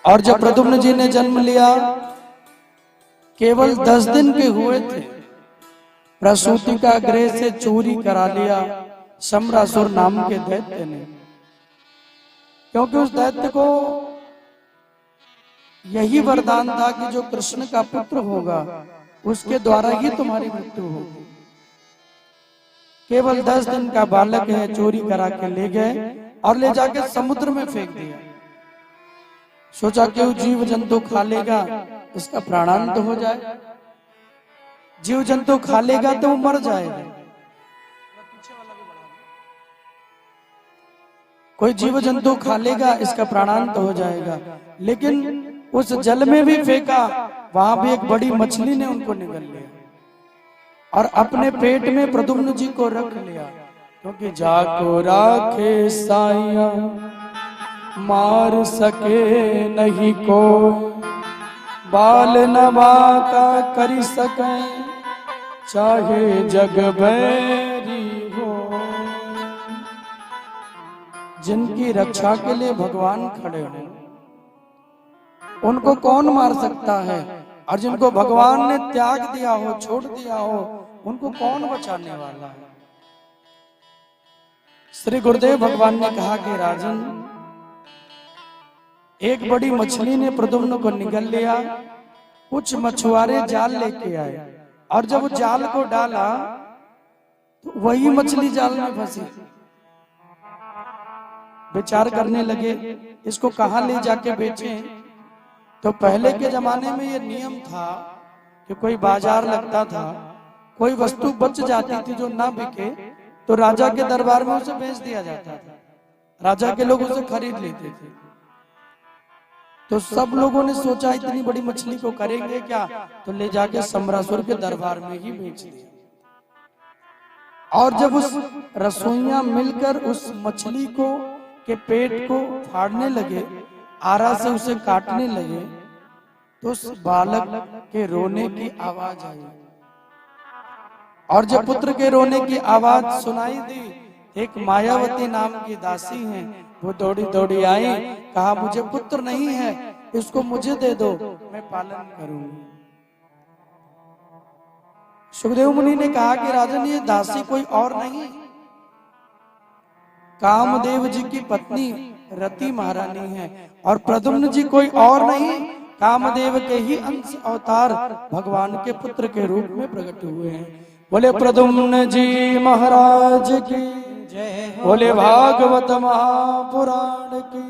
और जब प्रद्युम्न जी ने जन्म लिया, केवल 10 दिन के हुए थे, प्रसूति का गृह से चोरी करा लिया सम्रासुर नाम के दैत्य ने। क्योंकि उस दैत्य को यही वरदान था कि जो कृष्ण का पुत्र होगा उसके द्वारा ही तुम्हारी मृत्यु होगी। केवल 10 दिन का बालक है, चोरी करा के ले गए और ले जाके समुद्र में फेंक दिया। सोचा कि वो जीव जंतु खा लेगा, इसका प्राणांत हो जाए। जीव जंतु खा लेगा तो वो मर जाएगा। कोई जीव जंतु खा लेगा, इसका प्राणांत हो जाएगा। लेकिन उस जल में भी फेंका, वहां भी एक बड़ी मछली ने उनको निगल लिया और अपने पेट में प्रद्युम्न जी को रख लिया। क्योंकि जाको राखे साइया मार सके नहीं को, बाल नवा का कर सके चाहे जग बैरी हो। जिनकी रक्षा के लिए भगवान खड़े हो उनको कौन मार सकता है, और जिनको भगवान ने त्याग दिया हो, छोड़ दिया हो, उनको कौन बचाने वाला है। श्री गुरुदेव भगवान ने कहा कि राजन, एक बड़ी मछली ने प्रद्युम्न को निगल लिया। कुछ मछुआरे जाल लेके आए और जब जाल को डाला तो वही मछली जाल में फंसी। विचार करने लगे इसको कहां ले जाके बेचें। तो पहले के जमाने में ये नियम था कि कोई बाजार लगता था, कोई वस्तु बच जाती थी जो ना बिके तो राजा के दरबार में उसे बेच दिया जाता था। राजा के लोग उसे खरीद लेते थे। तो सब लोगों ने सोचा इतनी बड़ी मछली को करेंगे क्या, तो ले जाके सम्रासुर के दरबार में ही बेच दिया। और जब उस रसोइया मिलकर उस मछली को के पेट को फाड़ने लगे, आरा से उसे काटने लगे, तो उस बालक के रोने की आवाज आई। और जब पुत्र के रोने की आवाज सुनाई दी, एक मायावती नाम की दासी है, वो दौड़ी दौड़ी आई, कहा मुझे पुत्र नहीं है, इसको मुझे दे दो, मैं पालन करूंगी। सुखदेव मुनि ने कहा कि राजन, ये दासी कोई और नहीं, कामदेव जी की पत्नी रति महारानी है। और प्रद्युम्न जी कोई और नहीं, कामदेव के ही अंश अवतार भगवान के पुत्र के रूप में प्रकट हुए हैं। बोले प्रद्युम्न जी महाराज की जय, बोले भागवत महापुराण की।